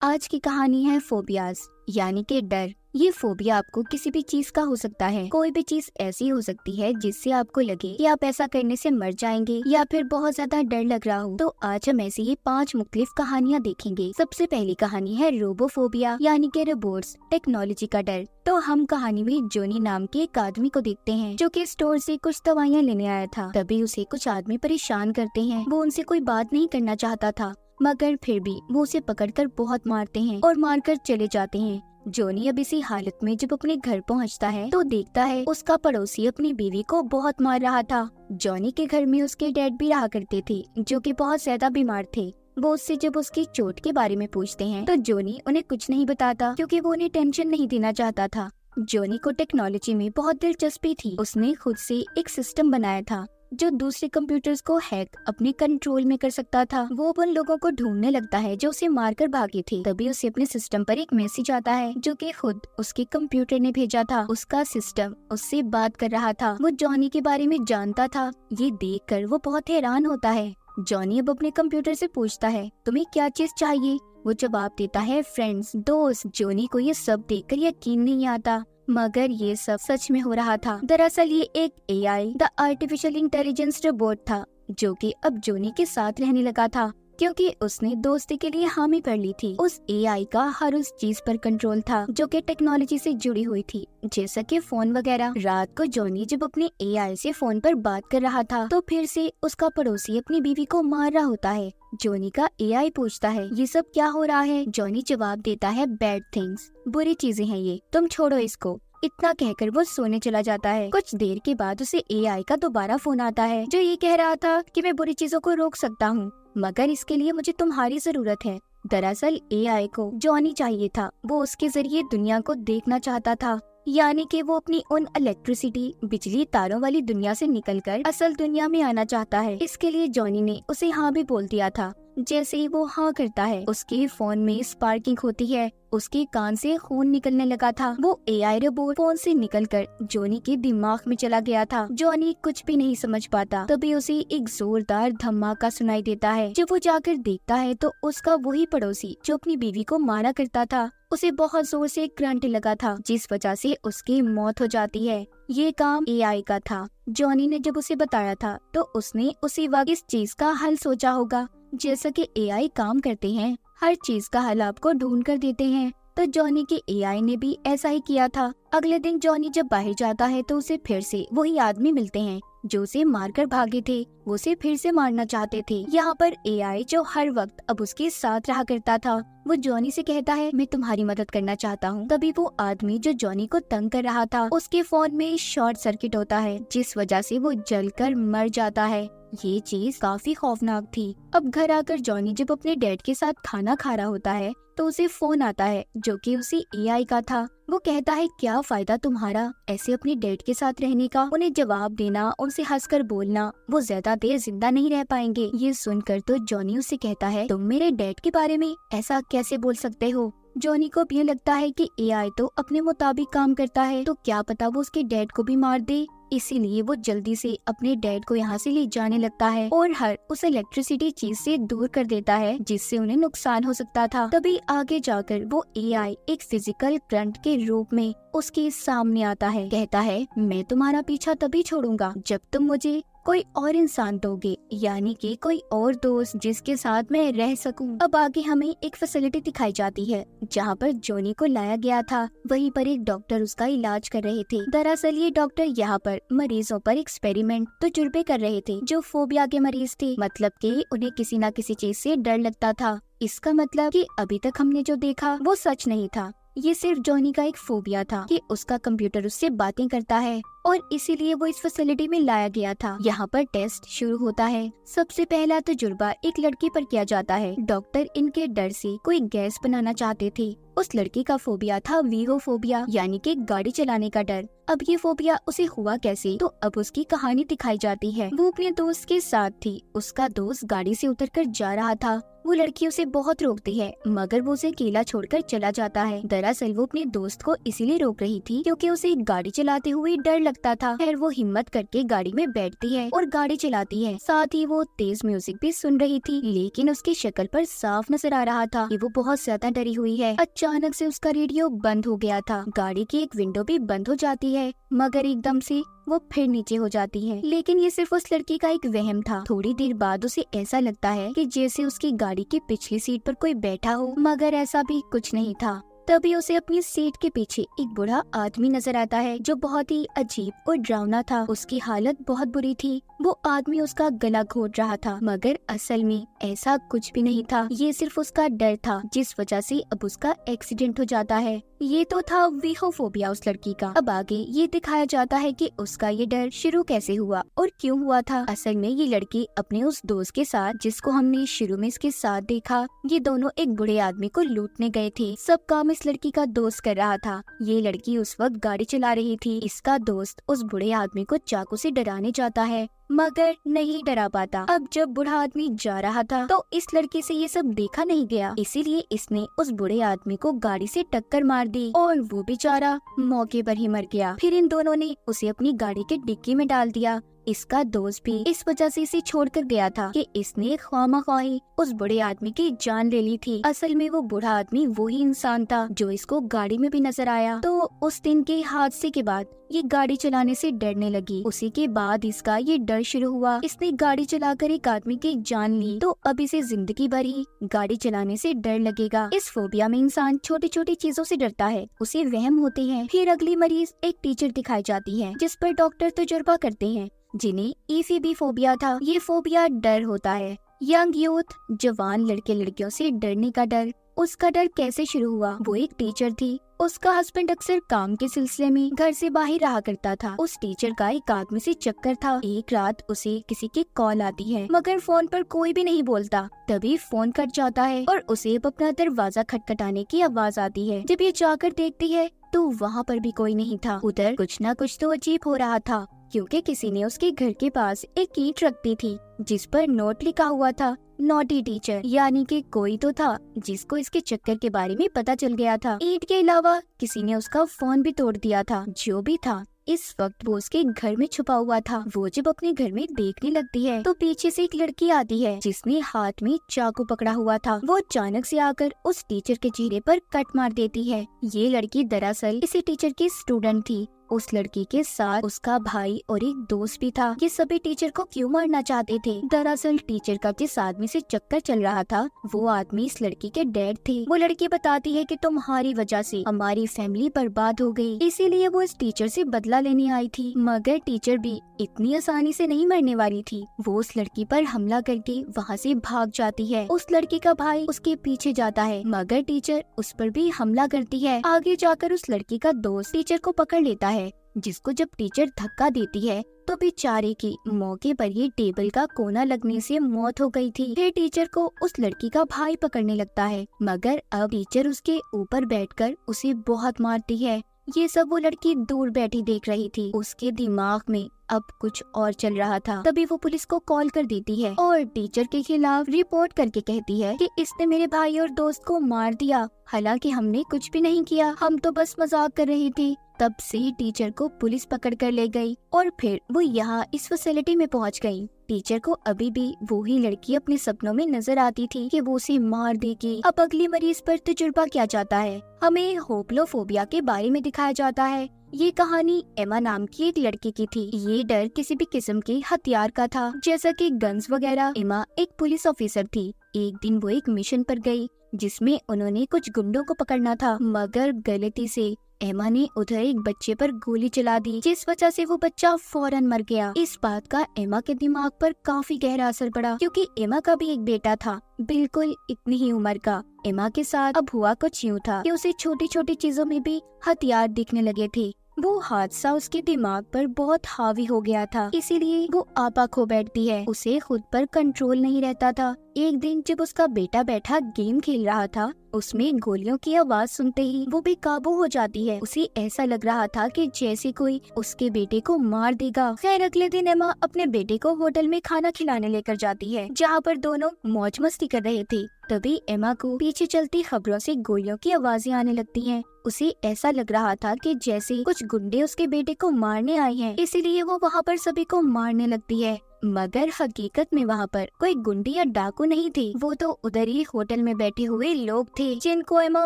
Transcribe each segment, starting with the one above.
आज की कहानी है फोबियाज यानी कि डर। ये फोबिया आपको किसी भी चीज का हो सकता है। कोई भी चीज ऐसी हो सकती है जिससे आपको लगे कि आप ऐसा करने से मर जाएंगे या फिर बहुत ज्यादा डर लग रहा हो। तो आज हम ऐसी ही 5 मुख्तलिफ कहानियाँ देखेंगे। सबसे पहली कहानी है रोबोफोबिया यानी कि रोबोट्स, टेक्नोलॉजी का डर। तो हम कहानी में जोनी नाम के एक आदमी को देखते हैं जो कि स्टोर से कुछ दवाइयाँ लेने आया था। तभी उसे कुछ आदमी परेशान करते हैं। वो उनसे कोई बात नहीं करना चाहता था, मगर फिर भी वो उसे पकड़कर बहुत मारते हैं और मारकर चले जाते हैं। जोनी अब इसी हालत में जब अपने घर पहुंचता है तो देखता है उसका पड़ोसी अपनी बीवी को बहुत मार रहा था। जोनी के घर में उसके डैड भी रहा करते थे जो कि बहुत ज्यादा बीमार थे। वो उससे जब उसकी चोट के बारे में पूछते हैं तो जोनी उन्हें कुछ नहीं बताता क्योंकि वो उन्हें टेंशन नहीं देना चाहता था। जोनी को टेक्नोलॉजी में बहुत दिलचस्पी थी। उसने खुद से एक सिस्टम बनाया था जो दूसरे कंप्यूटर्स को हैक अपने कंट्रोल में कर सकता था। वो उन लोगों को ढूंढने लगता है जो उसे मारकर भागे थे। तभी उसे अपने सिस्टम पर एक मैसेज आता है जो कि खुद उसके कंप्यूटर ने भेजा था। उसका सिस्टम उससे बात कर रहा था। वो जॉनी के बारे में जानता था। ये देखकर वो बहुत हैरान होता है। जॉनी अब अपने कंप्यूटर से पूछता है, तुम्हें क्या चीज चाहिए? वो जवाब देता है, फ्रेंड्स, दोस्त। जोनी को ये सब देखकर यकीन नहीं आता, मगर ये सब सच में हो रहा था। दरअसल ये एक AI, the artificial intelligence robot था जो कि अब जोनी के साथ रहने लगा था क्योंकि उसने दोस्ती के लिए हामी भर ली थी। उस एआई का हर उस चीज पर कंट्रोल था जो कि टेक्नोलॉजी से जुड़ी हुई थी, जैसा कि फोन वगैरह। रात को जोनी जब अपने एआई से फोन पर बात कर रहा था तो फिर से उसका पड़ोसी अपनी बीवी को मार रहा होता है। जोनी का एआई पूछता है, ये सब क्या हो रहा है? जोनी जवाब देता है, बैड थिंग्स, बुरी चीजें हैं ये, तुम छोड़ो इसको। इतना कहकर वो सोने चला जाता है। कुछ देर के बाद उसे एआई का दोबारा फोन आता है जो ये कह रहा था कि मैं बुरी चीजों को रोक सकता हूँ, मगर इसके लिए मुझे तुम्हारी जरूरत है। दरअसल एआई को जॉनी चाहिए था। वो उसके जरिए दुनिया को देखना चाहता था, यानी कि वो अपनी उन इलेक्ट्रिसिटी, बिजली तारों वाली दुनिया से निकलकर असल दुनिया में आना चाहता है। इसके लिए जॉनी ने उसे हाँ भी बोल दिया था। जैसे ही वो हाँ करता है उसके फोन में स्पार्किंग होती है। उसके कान से खून निकलने लगा था। वो एआई रोबोट फोन से निकलकर जोनी के दिमाग में चला गया था। जोनी कुछ भी नहीं समझ पाता। तभी उसे एक जोरदार धमाका सुनाई देता है। जब वो जाकर देखता है तो उसका वही पड़ोसी जो अपनी बीवी को मारा करता था, उसे बहुत जोर से करंट लगा था जिस वजह से उसकी मौत हो जाती है। ये काम एआई का था। जॉनी ने जब उसे बताया था तो उसने उसी वक्त इस चीज का हल सोचा होगा। जैसा कि एआई काम करते हैं, हर चीज का हल आपको ढूंढ कर देते हैं, तो जॉनी के एआई ने भी ऐसा ही किया था। अगले दिन जॉनी जब बाहर जाता है तो उसे फिर से वही आदमी मिलते हैं जो उसे मारकर भागे थे। वो उसे फिर से मारना चाहते थे। यहाँ पर एआई जो हर वक्त अब उसके साथ रहा करता था, वो जॉनी से कहता है, मैं तुम्हारी मदद करना चाहता हूँ। तभी वो आदमी जो जॉनी को तंग कर रहा था, उसके फोन में शॉर्ट सर्किट होता है जिस वजह से वो जलकर मर जाता है। ये चीज काफी खौफनाक थी। अब घर आकर जॉनी जब अपने डैड के साथ खाना खा रहा होता है तो उसे फोन आता है जो कि उसी एआई का था। वो कहता है, क्या फायदा तुम्हारा ऐसे अपने डैड के साथ रहने का? उन्हें जवाब देना, उनसे हंसकर बोलना, वो ज्यादा देर जिंदा नहीं रह पाएंगे। ये सुनकर तो जॉनी उससे कहता है, तुम मेरे डैड के बारे में ऐसा कैसे बोल सकते हो? जॉनी को भी लगता है कि एआई तो अपने मुताबिक काम करता है, तो क्या पता वो उसके डैड को भी मार दे। इसीलिए वो जल्दी से अपने डैड को यहाँ से ले जाने लगता है और हर उस इलेक्ट्रिसिटी चीज से दूर कर देता है जिससे उन्हें नुकसान हो सकता था। तभी आगे जाकर वो एआई एक फिजिकल करंट के रूप में उसके सामने आता है। कहता है, मैं तुम्हारा पीछा तभी छोड़ूंगा जब तुम मुझे कोई और इंसान दोगे, यानी कि कोई और दोस्त जिसके साथ मैं रह सकूं। अब आगे हमें एक फैसिलिटी दिखाई जाती है जहां पर जोनी को लाया गया था। वहीं पर एक डॉक्टर उसका इलाज कर रहे थे। दरअसल ये डॉक्टर यहाँ पर मरीजों पर एक्सपेरिमेंट तजुर्बे कर रहे थे जो फोबिया के मरीज थे, मतलब कि उन्हें किसी न किसी चीज से डर लगता था। इसका मतलब कि अभी तक हमने जो देखा वो सच नहीं था, ये सिर्फ जॉनी का एक फोबिया था कि उसका कंप्यूटर उससे बातें करता है और इसीलिए वो इस फैसिलिटी में लाया गया था। यहाँ पर टेस्ट शुरू होता है। सबसे पहला तजुर्बा एक लड़की पर किया जाता है। डॉक्टर इनके डर से कोई गैस बनाना चाहते थे। उस लड़की का फोबिया था वीगोफोबिया, यानी कि गाड़ी चलाने का डर। अब ये फोबिया उसे हुआ कैसे, तो अब उसकी कहानी दिखाई जाती है। वो अपने दोस्त के साथ थी। उसका दोस्त गाड़ी से उतरकर जा रहा था वो लड़की उसे बहुत रोकती है, मगर वो उसे अकेला छोड़कर चला जाता है। दरअसल वो अपने दोस्त को इसीलिए रोक रही थी क्योंकि उसे गाड़ी चलाते हुए डर लगता था। फिर वो हिम्मत करके गाड़ी में बैठती है और गाड़ी चलाती है। साथ ही वो तेज म्यूजिक भी सुन रही थी, लेकिन उसकी शक्ल पर साफ नजर आ रहा था कि वो बहुत ज्यादा डरी हुई है। अचानक से उसका रेडियो बंद हो गया था। गाड़ी की एक विंडो भी बंद हो जाती है, मगर एकदम से वो फिर नीचे हो जाती है। लेकिन ये सिर्फ उस लड़की का एक वहम था। थोड़ी देर बाद उसे ऐसा लगता है कि जैसे उसकी गाड़ी की पिछली सीट पर कोई बैठा हो, मगर ऐसा भी कुछ नहीं था। तभी उसे अपनी सीट के पीछे एक बूढ़ा आदमी नजर आता है जो बहुत ही अजीब और डरावना था। उसकी हालत बहुत बुरी थी। वो आदमी उसका गला घोट रहा था, मगर असल में ऐसा कुछ भी नहीं था। ये सिर्फ उसका डर था, जिस वजह से अब उसका एक्सीडेंट हो जाता है। ये तो था वीहोफोबिया उस लड़की का। अब आगे ये दिखाया जाता है कि उसका ये डर शुरू कैसे हुआ और क्यों हुआ था। असल में ये लड़की अपने उस दोस्त के साथ, जिसको हमने शुरू में इसके साथ देखा, ये दोनों एक बूढ़े आदमी को लूटने गए थे। सब काम इस लड़की का दोस्त कर रहा था। ये लड़की उस वक्त गाड़ी चला रही थी। इसका दोस्त उस बूढ़े आदमी को चाकू से डराने जाता है, मगर नहीं डरा पाता। अब जब बूढ़ा आदमी जा रहा था तो इस लड़की से ये सब देखा नहीं गया, इसीलिए इसने उस बूढ़े आदमी को गाड़ी से टक्कर मार दी और वो बेचारा मौके पर ही मर गया। फिर इन दोनों ने उसे अपनी गाड़ी के डिक्की में डाल दिया। इसका दोस्त भी इस वजह से इसे छोड़कर गया था कि इसने ख्वामख्वाही उस बूढ़े आदमी की जान ले ली थी। असल में वो बूढ़ा आदमी वही इंसान था जो इसको गाड़ी में भी नजर आया। तो उस दिन के हादसे के बाद ये गाड़ी चलाने से डरने लगी। उसी के बाद इसका ये डर शुरू हुआ। इसने गाड़ी चलाकर एक आदमी की जान ली, तो अब इसे जिंदगी भर ही गाड़ी चलाने से डर लगेगा। इस फोबिया में इंसान छोटी छोटी चीजों से डरता है, उसे वहम होते हैं। फिर अगली मरीज एक टीचर दिखाई जाती है, जिस पर डॉक्टर तजुर्बा करते हैं, जिन्हें ईफीबी फोबिया था। ये फोबिया डर होता है, यंग यूथ, जवान लड़के लड़कियों से डरने का डर। उसका डर कैसे शुरू हुआ? वो एक टीचर थी। उसका हस्बैंड अक्सर काम के सिलसिले में घर से बाहर रहा करता था। उस टीचर का एक आदमी से चक्कर था। एक रात उसे किसी की कॉल आती है, मगर फोन पर कोई भी नहीं बोलता। तभी फोन कट जाता है और उसे अब अपना दरवाजा खटखटाने की आवाज आती है। जब ये जाकर देखती है तो वहाँ पर भी कोई नहीं था। उधर कुछ न कुछ तो अजीब हो रहा था, क्योंकि किसी ने उसके घर के पास एक ईंट रख दी थी, जिस पर नोट लिखा हुआ था, नॉटी टीचर। यानी कि कोई तो था जिसको इसके चक्कर के बारे में पता चल गया था। ईंट के अलावा किसी ने उसका फोन भी तोड़ दिया था। जो भी था, इस वक्त वो उसके घर में छुपा हुआ था। वो जब अपने घर में देखने लगती है तो पीछे से एक लड़की आती है, जिसने हाथ में चाकू पकड़ा हुआ था। वो अचानक से आकर उस टीचर के चेहरे पर कट मार देती है। ये लड़की दरअसल इसी टीचर की स्टूडेंट थी। उस लड़की के साथ उसका भाई और एक दोस्त भी था। ये सभी टीचर को क्यों मारना चाहते थे? दरअसल टीचर का जिस आदमी से चक्कर चल रहा था, वो आदमी इस लड़की के डैड थे। वो लड़की बताती है कि तुम्हारी वजह से हमारी फैमिली बर्बाद हो गई, इसीलिए वो इस टीचर से बदला लेने आई थी। मगर टीचर भी इतनी आसानी से नहीं मरने वाली थी। वो उस लड़की पर हमला करके वहाँ से भाग जाती है। उस लड़की का भाई उसके पीछे जाता है, मगर टीचर उस पर भी हमला करती है। आगे जाकर उस लड़की का दोस्त टीचर को पकड़ लेता है, जिसको जब टीचर धक्का देती है तो बेचारे की मौके पर ही टेबल का कोना लगने से मौत हो गई थी। फिर टीचर को उस लड़की का भाई पकड़ने लगता है, मगर अब टीचर उसके ऊपर बैठकर उसे बहुत मारती है। ये सब वो लड़की दूर बैठी देख रही थी। उसके दिमाग में अब कुछ और चल रहा था। तभी वो पुलिस को कॉल कर देती है और टीचर के खिलाफ रिपोर्ट करके कहती है कि इसने मेरे भाई और दोस्त को मार दिया, हालांकि हमने कुछ भी नहीं किया, हम तो बस मजाक कर रही थी। तब से टीचर को पुलिस पकड़ कर ले गई और फिर वो यहाँ इस फैसिलिटी में पहुँच गई। टीचर को अभी भी वो ही लड़की अपने सपनों में नजर आती थी कि वो उसे मार देगी। अब अगली मरीज पर तजुर्बा किया जाता है। हमें होप्लोफोबिया के बारे में दिखाया जाता है। ये कहानी एमा नाम की एक लड़की की थी। ये डर किसी भी किस्म के हथियार का था, जैसा कि गन्स वगैरह। एमा एक पुलिस ऑफिसर थी। एक दिन वो एक मिशन पर गई, जिसमें उन्होंने कुछ गुंडों को पकड़ना था, मगर गलती से एमा ने उधर एक बच्चे पर गोली चला दी, जिस वजह से वो बच्चा फौरन मर गया। इस बात का एमा के दिमाग पर काफी गहरा असर पड़ा, क्योंकि एमा का भी एक बेटा था, बिल्कुल इतनी ही उम्र का। एमा के साथ अब हुआ कुछ यूँ था कि उसे छोटी छोटी चीजों में भी हथियार दिखने लगे थे। वो हादसा उसके दिमाग पर बहुत हावी हो गया था, इसीलिए वो आपा खो बैठती है। उसे खुद पर कंट्रोल नहीं रहता था। एक दिन जब उसका बेटा बैठा गेम खेल रहा था, उसमें गोलियों की आवाज सुनते ही वो बेकाबू हो जाती है। उसे ऐसा लग रहा था कि जैसे कोई उसके बेटे को मार देगा। खैर अगले दिन एमा अपने बेटे को होटल में खाना खिलाने लेकर जाती है, जहाँ पर दोनों मौज मस्ती कर रहे थे। तभी एमा को पीछे चलती खबरों से गोलियों की आवाजें आने लगती हैं। उसे ऐसा लग रहा था कि जैसे कुछ गुंडे उसके बेटे को मारने आए हैं, इसीलिए वो वहाँ पर सभी को मारने लगती है। मगर हकीकत में वहाँ पर कोई गुंडे या डाकू नहीं थे, वो तो उधर ही होटल में बैठे हुए लोग थे जिनको एमा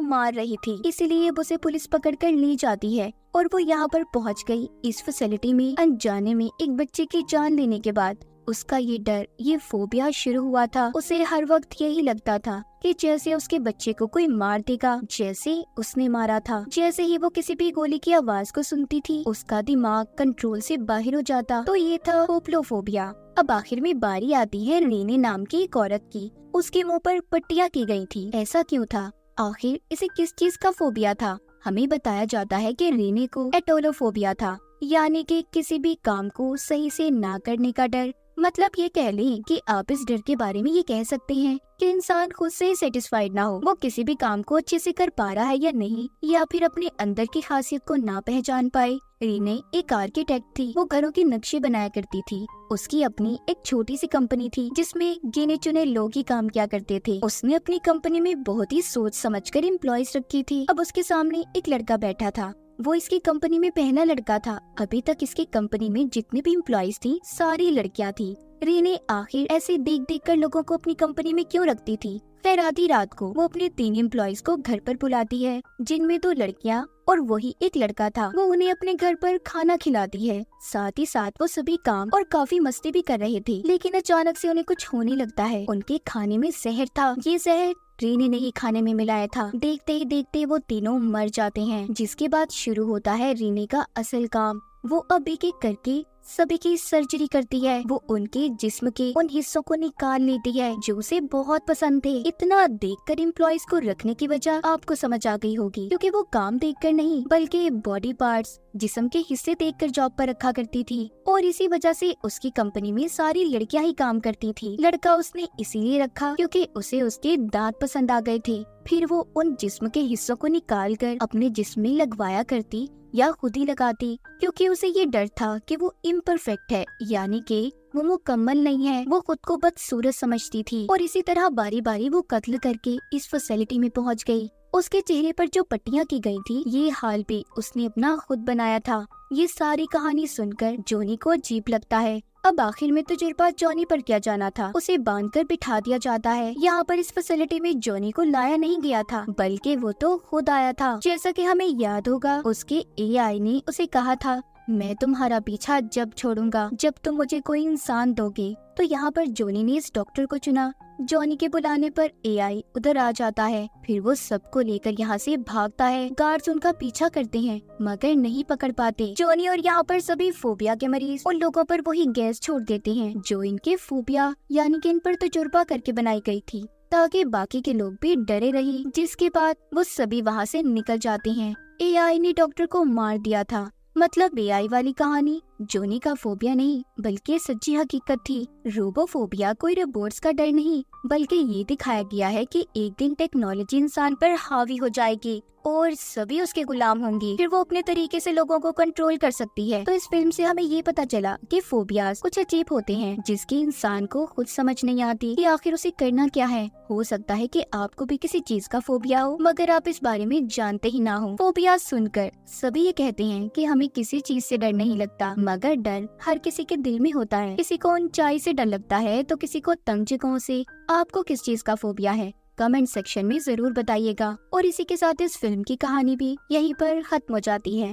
मार रही थी। इसीलिए उसे पुलिस पकड़कर ले जाती है और वो यहाँ पर पहुँच गई। इस फैसिलिटी में अनजाने में एक बच्चे की जान लेने के बाद उसका ये डर, ये फोबिया शुरू हुआ था। उसे हर वक्त यही लगता था कि जैसे उसके बच्चे को कोई मार देगा, जैसे उसने मारा था। जैसे ही वो किसी भी गोली की आवाज को सुनती थी, उसका दिमाग कंट्रोल से बाहर हो जाता। तो ये था होप्लोफोबिया। अब आखिर में बारी आती है रीने नाम की एक औरत की। उसके मुंह पर पट्टियां की गई थी। ऐसा क्यों था? आखिर इसे किस चीज का फोबिया था? हमें बताया जाता है कि रीने को एटोलोफोबिया था, यानी कि किसी भी काम को सही से ना करने का डर। मतलब ये कह लें कि आप इस डर के बारे में ये कह सकते हैं कि इंसान खुद से सेटिस्फाइड ना हो, वो किसी भी काम को अच्छे से कर पा रहा है या नहीं, या फिर अपने अंदर की खासियत को ना पहचान पाए। रीने एक आर्किटेक्ट थी, वो घरों के नक्शे बनाया करती थी। उसकी अपनी एक छोटी सी कंपनी थी जिसमें गिने चुने लोग ही काम किया करते थे। उसने अपनी कंपनी में बहुत ही सोच समझकर एम्प्लॉयज रखी थी। अब उसके सामने एक लड़का बैठा था, वो इसकी कंपनी में पहला लड़का था। अभी तक इसकी कंपनी में जितने भी एम्प्लॉयज थी, सारी लड़कियां थी। रीने आखिर ऐसे देख देख कर लोगों को अपनी कंपनी में क्यों रखती थी? फिर आधी रात को वो अपने 3 एम्प्लॉयज को घर पर बुलाती है, जिनमें 2 लड़कियां और वही एक लड़का था। वो उन्हें अपने घर पर खाना खिलाती है। साथ ही साथ वो सभी काम और काफी मस्ती भी कर रहे थे, लेकिन अचानक से उन्हें कुछ होने लगता है। उनके खाने में जहर था। ये जहर रीने ने ही खाने में मिलाया था। देखते ही देखते वो तीनों मर जाते हैं, जिसके बाद शुरू होता है रीने का असल काम। वो अब एक एक करके सभी की सर्जरी करती है। वो उनके जिस्म के उन हिस्सों को निकाल लेती है जो उसे बहुत पसंद थे। इतना देखकर एम्प्लॉयज को रखने की वजह आपको समझ आ गई होगी, क्योंकि वो काम देखकर नहीं बल्कि बॉडी पार्ट्स, जिस्म के हिस्से देखकर जॉब पर रखा करती थी। और इसी वजह से उसकी कंपनी में सारी लड़कियां ही काम करती थी। लड़का उसने इसीलिए रखा क्योंकि उसे उसके दांत पसंद आ गए थे। फिर वो उन जिस्म के हिस्सों को निकाल कर अपने जिस्म में लगवाया करती या खुद ही लगाती, क्योंकि उसे ये डर था कि वो इम्परफेक्ट है, यानी कि वो मुकम्मल नहीं है। वो खुद को बदसूरत समझती थी और इसी तरह बारी बारी वो कत्ल करके इस फैसिलिटी में पहुंच गई। उसके चेहरे पर जो पट्टियां की गई थी, ये हाल भी उसने अपना खुद बनाया था। ये सारी कहानी सुनकर जॉनी को अजीब लगता है। अब आखिर में तजुर्बा जॉनी पर क्या जाना था। उसे बांधकर बिठा दिया जाता है। यहाँ पर इस फैसिलिटी में जॉनी को लाया नहीं गया था, बल्कि वो तो खुद आया था। जैसा कि हमें याद होगा, उसके एआई ने उसे कहा था, मैं तुम्हारा पीछा जब छोड़ूंगा जब तुम मुझे कोई इंसान दोगे। तो यहाँ पर जॉनी ने इस डॉक्टर को चुना। जॉनी के बुलाने पर एआई उधर आ जाता है। फिर वो सबको लेकर यहाँ से भागता है। गार्ड्स उनका पीछा करते हैं मगर नहीं पकड़ पाते। जॉनी और यहाँ पर सभी फोबिया के मरीज उन लोगों पर वही गैस छोड़ देते हैं जो इनके फोबिया यानी कि इन पर तजुर्बा करके बनाई गई थी, ताकि बाकी के लोग भी डरे रहे। जिसके बाद वो सभी वहाँ से निकल जाते हैं। एआई ने डॉक्टर को मार दिया था। मतलब एआई वाली कहानी जॉनी का फोबिया नहीं बल्कि सच्ची हकीकत थी। रोबोफोबिया कोई रोबोट्स का डर नहीं, बल्कि ये दिखाया गया है कि एक दिन टेक्नोलॉजी इंसान पर हावी हो जाएगी और सभी उसके गुलाम होंगे। फिर वो अपने तरीके से लोगों को कंट्रोल कर सकती है। तो इस फिल्म से हमें ये पता चला कि फोबियाज कुछ अजीब होते हैं, जिसकी इंसान को खुद समझ नहीं आती कि आखिर उसे करना क्या है। हो सकता है कि आपको भी किसी चीज का फोबिया हो, मगर आप इस बारे में जानते ही ना हो। फोबिया सुनकर सभी ये कहते हैं कि हमें किसी चीज से डर नहीं लगता, मगर डर हर किसी के दिल में होता है। किसी को ऊंचाई से डर लगता है तो किसी को तंग जगहों से। आपको किस चीज का फोबिया है? कमेंट सेक्शन में जरूर बताइएगा। और इसी के साथ इस फिल्म की कहानी भी यहीं पर खत्म हो जाती है।